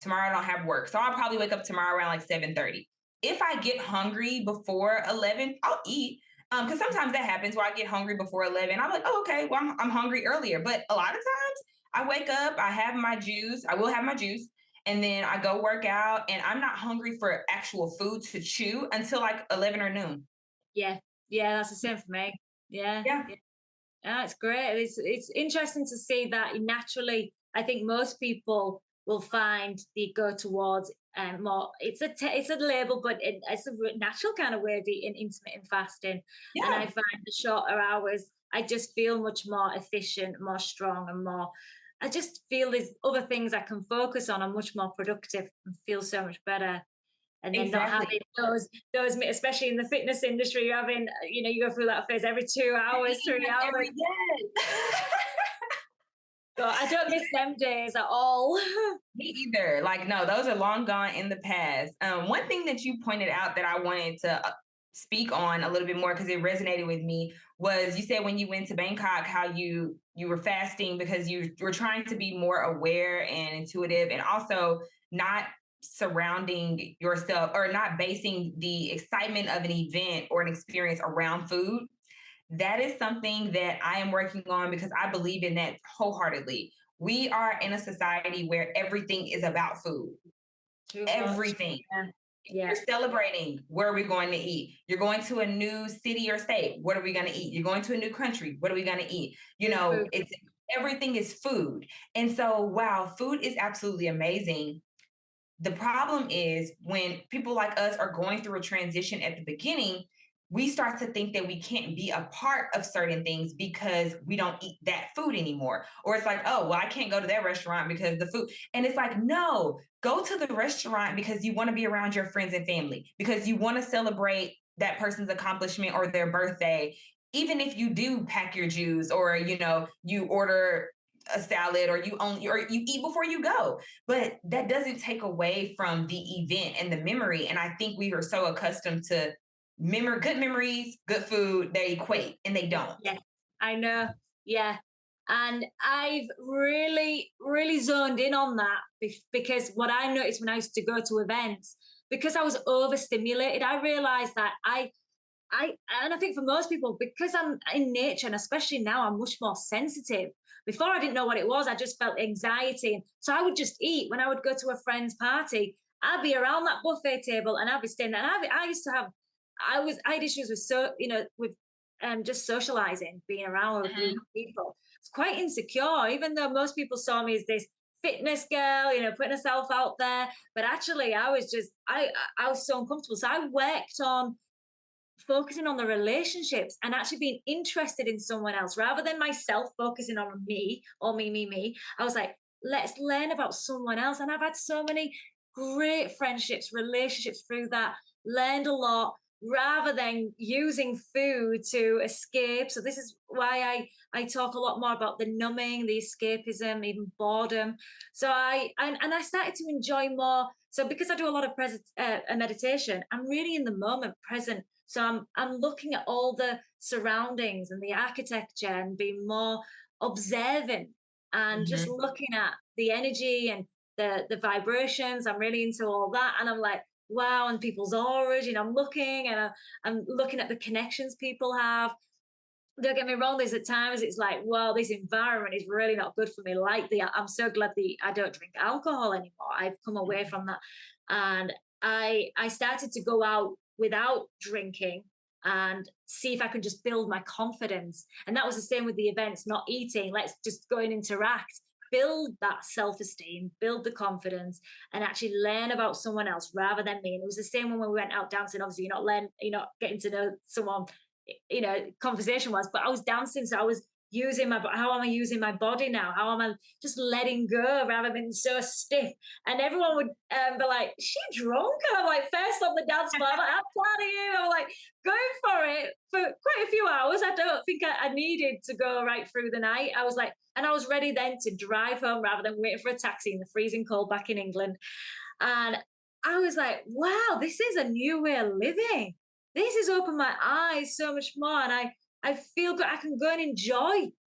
B: Tomorrow I don't have work, so I'll probably wake up tomorrow around like 7:30. If I get hungry before 11, I'll eat. Because sometimes that happens where I get hungry before 11. I'm like, oh, okay, well, I'm hungry earlier. But a lot of times I wake up, I have my juice, I will have my juice, and then I go work out, and I'm not hungry for actual food to chew until like 11 or noon.
C: Yeah, yeah. That's the same for me. Yeah,
B: Yeah.
C: yeah. Yeah, it's great. It's interesting to see that naturally. I think most people will find they go towards more. It's a label, but it's a natural kind of way of eating intermittent fasting. And I
B: Yeah.
C: find the shorter hours, I just feel much more efficient, more strong, and more. I just feel there's other things I can focus on. I'm much more productive and feel so much better, and then not
B: Exactly.
C: having especially in the fitness industry, you're having you go through that phase every 2 hours, 3 hours.
B: Every yes.
C: So I don't miss them days at all.
B: Me either. Like, no, those are long gone in the past. One thing that you pointed out that I wanted to speak on a little bit more because it resonated with me was you said when you went to Bangkok how you were fasting because you were trying to be more aware and intuitive and also not surrounding yourself or not basing the excitement of an event or an experience around food. That is something that I am working on because I believe in that wholeheartedly. We are in a society where everything is about food.
C: Too much.
B: Everything.
C: Yeah.
B: If
C: Yeah.
B: you're celebrating, where are we going to eat? You're going to a new city or state. What are we going to eat? You're going to a new country. What are we going to eat? You
C: New
B: know,
C: food.
B: it's everything is food. And so, wow, food is absolutely amazing. The problem is when people like us are going through a transition at the beginning, we start to think that we can't be a part of certain things because we don't eat that food anymore. Or it's like, oh, well, I can't go to that restaurant because the food. And it's like, no, go to the restaurant because you want to be around your friends and family, because you want to celebrate that person's accomplishment or their birthday. Even if you do pack your juice or, you order a salad or you eat before you go, but that doesn't take away from the event and the memory. And I think we are so accustomed to good memories, good food, they equate and they don't.
C: Yeah. I know. Yeah. And I've really, really zoned in on that because what I noticed when I used to go to events, because I was overstimulated, I realized that and I think for most people, because I'm in nature and especially now, I'm much more sensitive. Before I didn't know what it was, I just felt anxiety. So I would just eat. When I would go to a friend's party, I'd be around that buffet table and I'd be staying there. And I used to have, I had issues with, with just socializing, being around with a group of people. It's quite insecure, even though most people saw me as this fitness girl, putting herself out there. But actually, I was so uncomfortable. So I worked on focusing on the relationships and actually being interested in someone else rather than myself focusing on me or me. I was like, let's learn about someone else. And I've had so many great friendships, relationships through that, learned a lot rather than using food to escape. So this is why I talk a lot more about the numbing, the escapism, even boredom. So I started to enjoy more. So because I do a lot of meditation, I'm really in the moment, present. So I'm looking at all the surroundings and the architecture and being more observant and just
B: Mhm.
C: looking at the energy and the vibrations. I'm really into all that. And I'm like, wow, and people's auras, I'm looking and I'm looking at the connections people have. Don't get me wrong, there's at times it's like, well, this environment is really not good for me. I'm so glad I don't drink alcohol anymore. I've come away from that. And I started to go out without drinking and see if I could just build my confidence. And that was the same with the events, not eating. Let's just go and interact, build that self-esteem, build the confidence, and actually learn about someone else rather than me. And it was the same when we went out dancing. Obviously, you're not getting to know someone, conversation was, but I was dancing. So I was how am I using my body now? How am I just letting go rather than so stiff? And everyone would be like, she drunk? And I'm like, first on the dance floor, I'm like, I'm proud of you. I'm like, going for it for quite a few hours. I don't think I needed to go right through the night. I was like, and I was ready then to drive home rather than waiting for a taxi in the freezing cold back in England. And I was like, wow, this is a new way of living. This has opened my eyes so much more. And I feel good. I can go and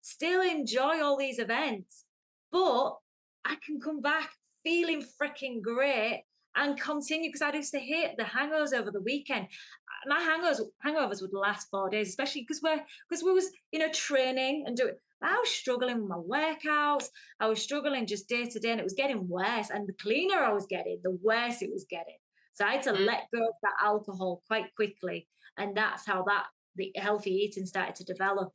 C: still enjoy all these events, but I can come back feeling freaking great and continue because I used to hate the hangovers over the weekend. My hangovers would last 4 days, especially because we was training and doing. I was struggling with my workouts. I was struggling just day to day, and it was getting worse. And the cleaner I was getting, the worse it was getting. So I had to
B: Mm.
C: let go of that alcohol quite quickly, and that's how the healthy eating started to develop.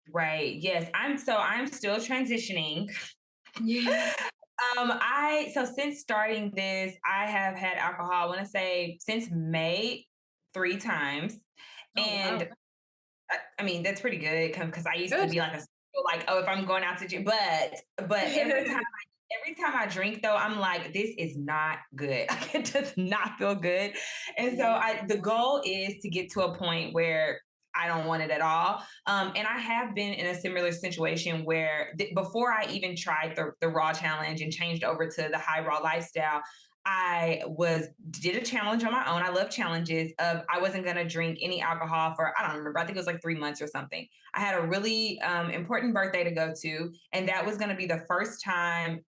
B: Right. Yes. I'm still transitioning.
C: Yeah.
B: I so since starting this, I have had alcohol, I want to say since May 3 times.
C: Oh wow.
B: And I mean, that's pretty good because I used to
C: Good.
B: be like, oh, if I'm going out to gym, but every time I drink though, I'm like, this is not good. Like, it does not feel good. And so
C: Yeah.
B: the goal is to get to a point where I don't want it at all. And I have been in a similar situation where before I even tried the raw challenge and changed over to the high raw lifestyle, did a challenge on my own. I love challenges of I wasn't gonna drink any alcohol for I don't remember. I think it was like 3 months or something. I had a really important birthday to go to, and that was gonna be the first time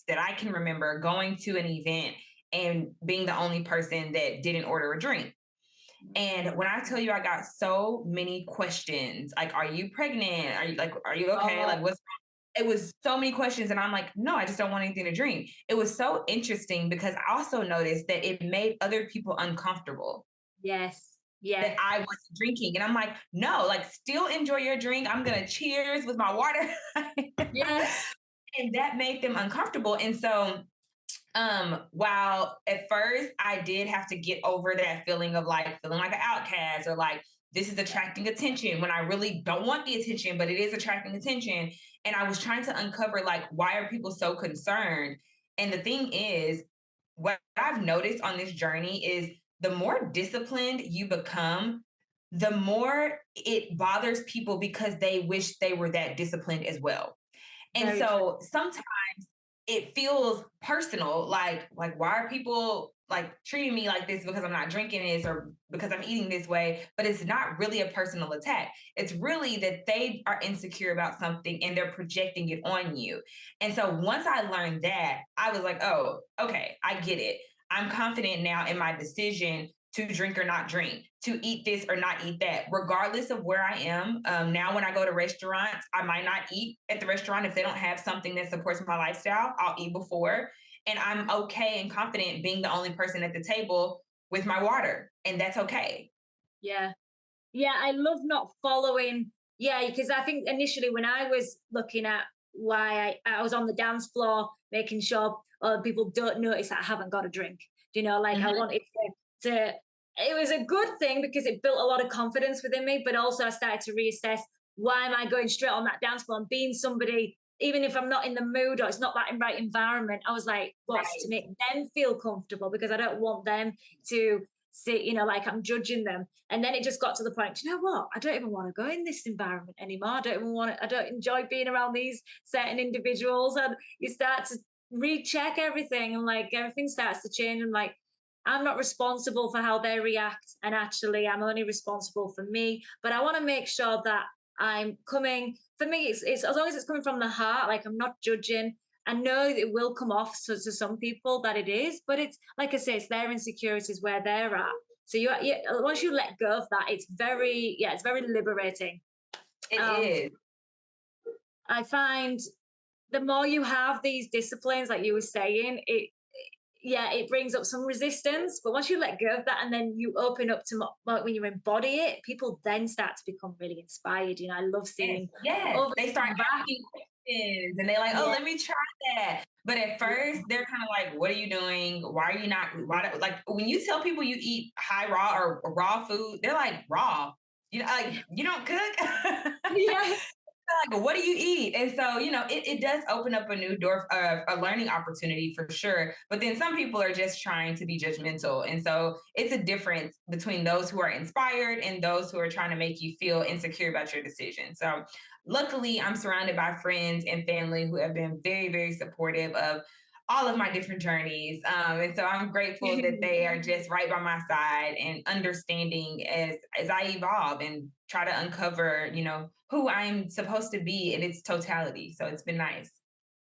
B: that I can remember going to an event and being the only person that didn't order a drink. And when I tell you, I got so many questions like, are you pregnant? Are you okay?
C: Oh,
B: Like, what's it was so many questions. And I'm like, no, I just don't want anything to drink. It was so interesting because I also noticed that it made other people uncomfortable
C: yes.
B: that
C: Yeah.
B: I wasn't drinking. And I'm like, no, like, still enjoy your drink. I'm going to cheers with my water.
C: Yes.
B: And that made them uncomfortable. And so while at first I did have to get over that feeling of like feeling like an outcast or like this is attracting attention when I really don't want the attention, but it is attracting attention. And I was trying to uncover like why are people so concerned? And the thing is, what I've noticed on this journey is the more disciplined you become, the more it bothers people because they wish they were that disciplined as well. And
C: Very true.
B: so sometimes it feels personal, like why are people like treating me like this because I'm not drinking this or because I'm eating this way, but it's not really a personal attack. It's really that they are insecure about something and they're projecting it on you. And so once I learned that, I was like, oh, okay, I get it. I'm confident now in my decision to drink or not drink, to eat this or not eat that, regardless of where I am. Now, when I go to restaurants, I might not eat at the restaurant if they don't have something that supports my lifestyle. I'll eat before. And I'm okay and confident being the only person at the table with my water. And that's okay.
C: Yeah. Yeah, I love not following. Yeah, because I think initially when I was looking at why I was on the dance floor, making sure other people don't notice that I haven't got a drink. Like I
B: Mhm.
C: wanted to, it was a good thing because it built a lot of confidence within me, but also I started to reassess why am I going straight on that dance floor and being somebody, even if I'm not in the mood or it's not that right environment, I was like, what's to
B: Right.
C: make them feel comfortable because I don't want them to see, like I'm judging them. And then it just got to the point, do you know what? I don't even want to go in this environment anymore. I don't even want to, I don't enjoy being around these certain individuals. And you start to recheck everything and like everything starts to change. And like, I'm not responsible for how they react. And actually, I'm only responsible for me. But I want to make sure that I'm coming, for me, it's as long as it's coming from the heart, like I'm not judging. I know it will come off to some people that it is, but it's like I say, it's their insecurities where they're at. So once you let go of that, it's very liberating.
B: It
C: Um,
B: is.
C: I find the more you have these disciplines, like you were saying, it brings up some resistance. But once you let go of that and then you open up to when you embody it, people then start to become really inspired. I love
B: Yes,
C: seeing
B: yes.
C: others
B: They start
C: come back.
B: asking questions and they're like, oh,
C: Yeah,
B: let me try that. But at first, they're kind of like, what are you doing? Why are you not? Like when you tell people you eat high raw or raw food, they're like, raw. Like you don't cook.
C: yeah,
B: Like, what do you eat? And so, it does open up a new door, a learning opportunity for sure. But then some people are just trying to be judgmental. And so it's a difference between those who are inspired and those who are trying to make you feel insecure about your decision. So luckily, I'm surrounded by friends and family who have been very, very supportive of all of my different journeys. And so I'm grateful that they are just right by my side and understanding as I evolve and try to uncover, who I'm supposed to be in its totality. So it's been nice.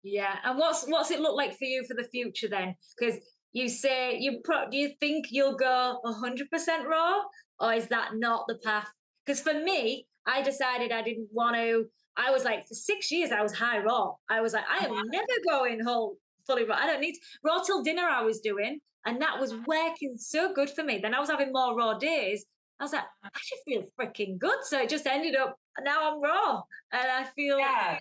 C: yeah. And what's it look like for you for the future then? Because you say do you think you'll go 100% raw, or is that not the path? Because for me, I decided I didn't want to. I was like, for 6 years, I was high raw. I was like, I am never going whole fully raw. I don't need raw till dinner. I was doing, and that was working so good for me. Then I was having more raw days. I was like, I should feel freaking good. So it just ended up. Now I'm raw, and I feel
B: Yeah.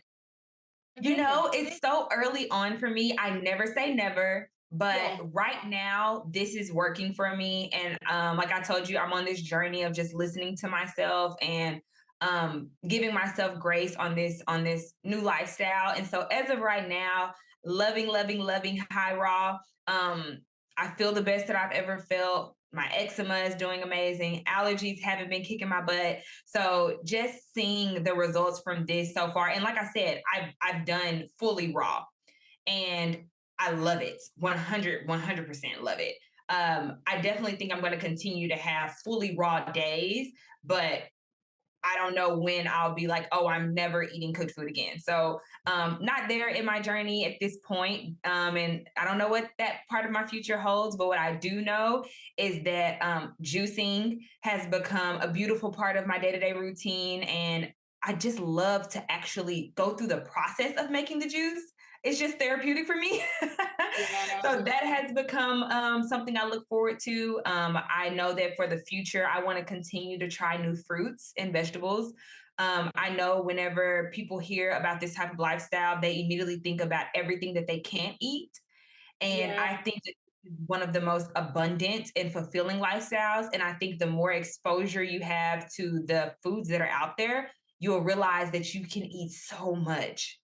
C: amazing.
B: It's so early on for me. I never say never, but
C: Yeah.
B: right now, this is working for me. And like I told you, I'm on this journey of just listening to myself and giving myself grace on this new lifestyle. And so as of right now, loving, loving, loving high raw. Um, I feel the best that I've ever felt. My eczema is doing amazing. Allergies haven't been kicking my butt. So just seeing the results from this so far, and like I said, I've done fully raw, and I love it. 100% love it. I definitely think I'm going to continue to have fully raw days, but I don't know when I'll be like, oh, I'm never eating cooked food again. So, not there in my journey at this point. And I don't know what that part of my future holds, but what I do know is that juicing has become a beautiful part of my day to day routine. And I just love to actually go through the process of making the juice. It's just therapeutic for me.
C: Yeah.
B: So that has become something I look forward to. I know that for the future, I want to continue to try new fruits and vegetables. I know whenever people hear about this type of lifestyle, they immediately think about everything that they can't eat. And
C: Yeah.
B: I think that one of the most abundant and fulfilling lifestyles. And I think the more exposure you have to the foods that are out there, you'll realize that you can eat so much.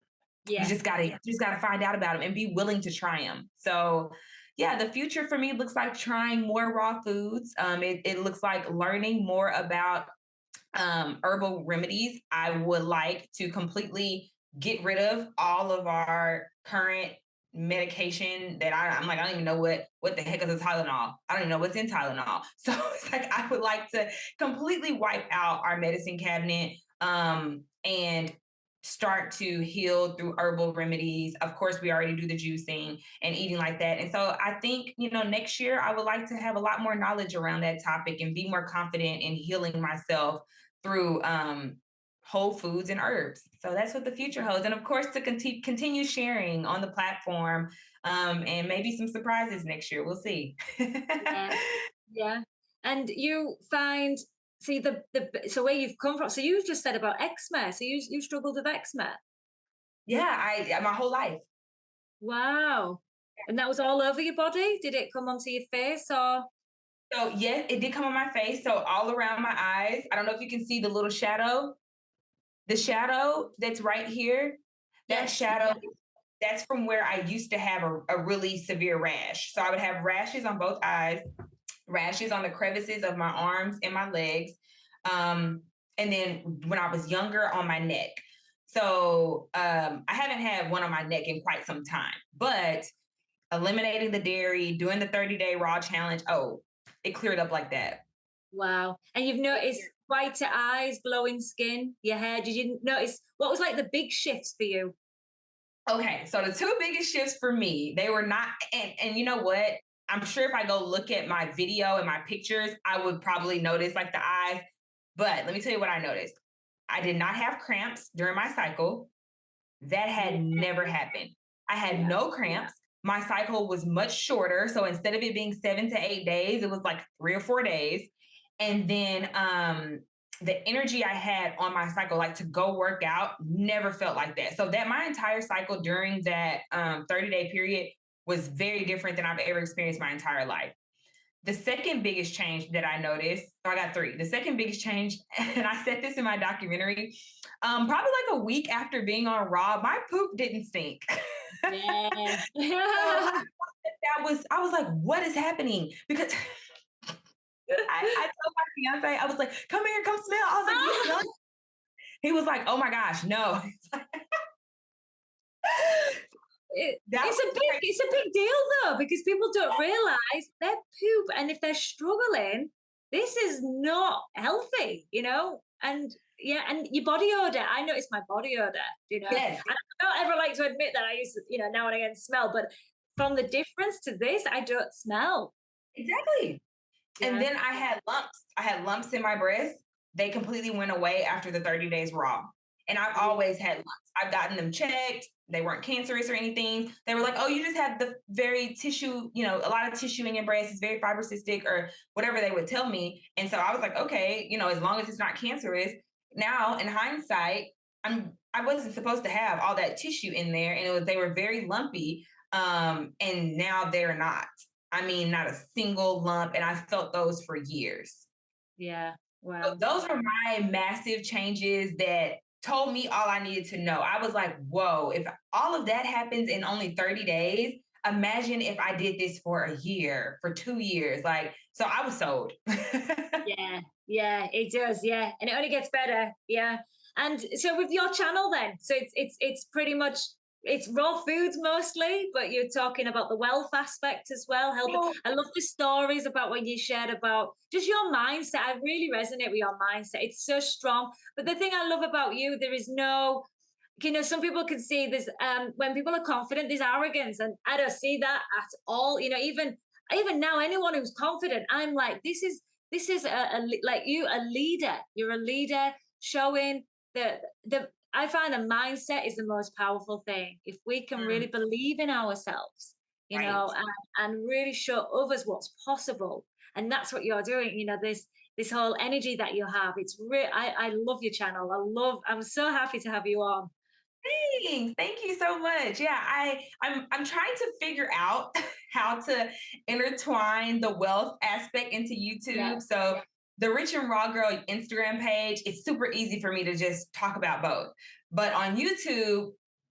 B: You
C: Yeah.
B: just gotta find out about them and be willing to try them. So yeah, the future for me looks like trying more raw foods. It looks like learning more about herbal remedies. I would like to completely get rid of all of our current medication that I'm like, I don't even know what the heck is a Tylenol. I don't even know what's in Tylenol. So it's like I would like to completely wipe out our medicine cabinet and start to heal through herbal remedies. Of course, we already do the juicing and eating like that. And so I think, next year I would like to have a lot more knowledge around that topic and be more confident in healing myself through whole foods and herbs. So that's what the future holds. And of course, to continue sharing on the platform and maybe some surprises next year. We'll see.
C: Yeah. Yeah. And you find see so where you've come from. So you just said about eczema. So you struggled with eczema.
B: Yeah, my whole life.
C: Wow. And that was all over your body? Did it come onto your face or?
B: So yes, it did come on my face. So all around my eyes. I don't know if you can see the little shadow. The shadow that's right here, that
C: Yes.
B: shadow, that's from where I used to have a really severe rash. So I would have rashes on both eyes, rashes on the crevices of my arms and my legs. And then when I was younger, on my neck. So I haven't had one on my neck in quite some time, but eliminating the dairy, doing the 30-day raw challenge, oh, it cleared up like that.
C: Wow. And you've noticed whiter eyes, glowing skin, your hair. Did you notice what was like the big shifts for you?
B: Okay, so the two biggest shifts for me, they were not, and you know what? I'm sure if I go look at my video and my pictures, I would probably notice like the eyes. But let me tell you what I noticed. I did not have cramps during my cycle. That had never happened. I had no cramps. My cycle was much shorter. So instead of it being 7 to 8 days, it was like 3 or 4 days. And then the energy I had on my cycle, like to go work out, never felt like that. So that my entire cycle during that 30-day period was very different than I've ever experienced my entire life. The second biggest change that I noticed, so I got three. The second biggest change, and I said this in my documentary, probably like a week after being on Raw, my poop didn't stink.
C: Yeah.
B: I was like, what is happening? Because I told my fiance, I was like, come here, come smell. I was like, you smell it? He was like, oh my gosh, no.
C: It's a big deal though, because people don't realize their poop, and if they're struggling, this is not healthy, And yeah, and your body odor. I notice my body odor.
B: Yes,
C: And I don't ever like to admit that I used to, now and again smell, but from the difference to this, I don't smell.
B: exactly. And
C: Yeah.
B: then I had lumps. I had lumps in my breast. They completely went away after the 30 days raw. And I've always had lumps. I've gotten them checked. They weren't cancerous or anything. They were like, oh, you just have the very tissue, a lot of tissue in your breast. It's very fibrocystic or whatever they would tell me. And so I was like, okay, as long as it's not cancerous. Now, in hindsight, I wasn't supposed to have all that tissue in there. And they were very lumpy. And now they're not. I mean, not a single lump. And I felt those for years.
C: Yeah.
B: So
C: Wow.
B: those were my massive changes that told me all I needed to know. I was like, whoa, if all of that happens in only 30 days, imagine if I did this for a year, for 2 years. So I was sold.
C: Yeah, it does. Yeah. And it only gets better. Yeah. And so with your channel then, so it's pretty much it's raw foods mostly, but you're talking about the wealth aspect as well. Helping. I love the stories about what you shared about just your mindset. I really resonate with your mindset. It's so strong. But the thing I love about you, there is no, some people can see this when people are confident, there's arrogance, and I don't see that at all. Even now, anyone who's confident, I'm like, this is like you, a leader. You're a leader showing the I find a mindset is the most powerful thing. If we can really
B: Mm,
C: believe in ourselves,
B: right.
C: and really show others what's possible. And that's what you're doing, this whole energy that you have. It's real. I love your channel. I'm so happy to have you on.
B: Thanks. Thank you so much. Yeah, I'm trying to figure out how to intertwine the wealth aspect into
C: Yeah.
B: YouTube. So the Rich and Raw Girl Instagram page, it's super easy for me to just talk about both. But on YouTube,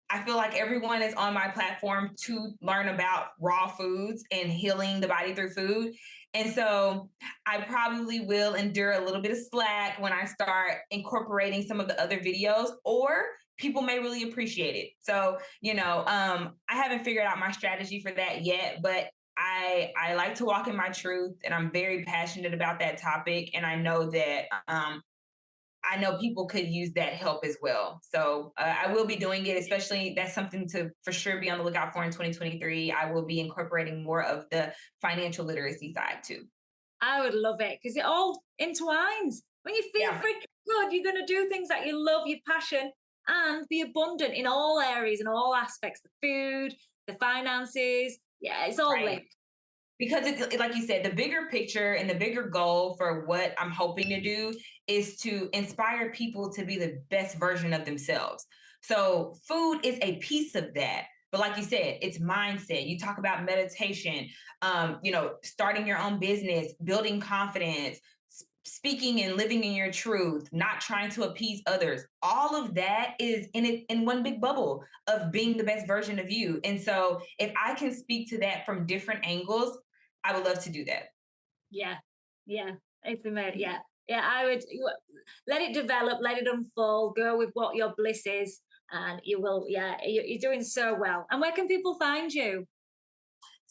B: I feel like everyone is on my platform to learn about raw foods and healing the body through food. And so I probably will endure a little bit of slack when I start incorporating some of the other videos, or people may really appreciate it. So, I haven't figured out my strategy for that yet, but I like to walk in my truth, and I'm very passionate about that topic. And I know that I know people could use that help as well. So I will be doing it, especially that's something to for sure be on the lookout for in 2023. I will be incorporating more of the financial literacy side too.
C: I would love it because it all intertwines. When you feel
B: Yeah,
C: freaking good, you're going to do things that you love, your passion, and be abundant in all areas and all aspects, the food, the finances. Yeah, it's all
B: right.
C: linked.
B: because like you said, the bigger picture and the bigger goal for what I'm hoping to do is to inspire people to be the best version of themselves. So food is a piece of that. But like you said, it's mindset. You talk about meditation, starting your own business, building confidence, speaking and living in your truth, not trying to appease others. All of that is in one big bubble of being the best version of you. And so if I can speak to that from different angles, I would love to do that.
C: Yeah, yeah, it's amazing. Yeah, yeah. I would let it develop, let it unfold, go with what your bliss is, and you will. Yeah, you're doing so well. And where can people find you?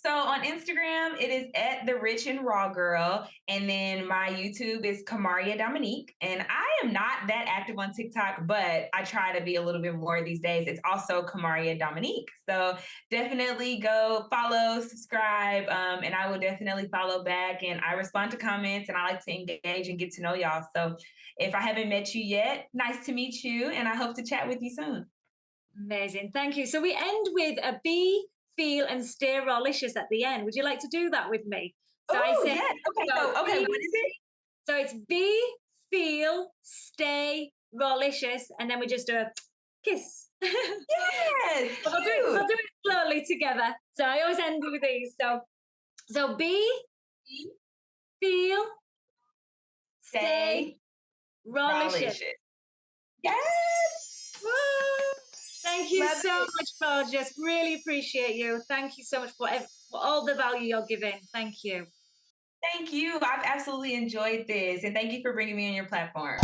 B: So on Instagram, it is at the Rich and Raw Girl. And then my YouTube is Kamaria Dominique. And I am not that active on TikTok, but I try to be a little bit more these days. It's also Kamaria Dominique. So definitely go follow, subscribe, and I will definitely follow back. And I respond to comments and I like to engage and get to know y'all. So if I haven't met you yet, nice to meet you. And I hope to chat with you soon.
C: Amazing, thank you. So we end with a be, feel, and stay rawlicious at the end. Would you like to do that with me? So I
B: Oh,
C: say,
B: yes. Okay. So,
C: be,
B: what is it?
C: so it's be, feel, stay rawlicious, and then we just do a kiss.
B: Yes.
C: We'll do it slowly together. So I always end with these. So be, feel, stay rawlicious.
B: Yes.
C: Woo! Thank you
B: Love
C: so
B: it.
C: much, Gorgeous. Really appreciate you. Thank you so much for all the value you're giving. Thank you.
B: Thank you. I've absolutely enjoyed this. And thank you for bringing me on your platform.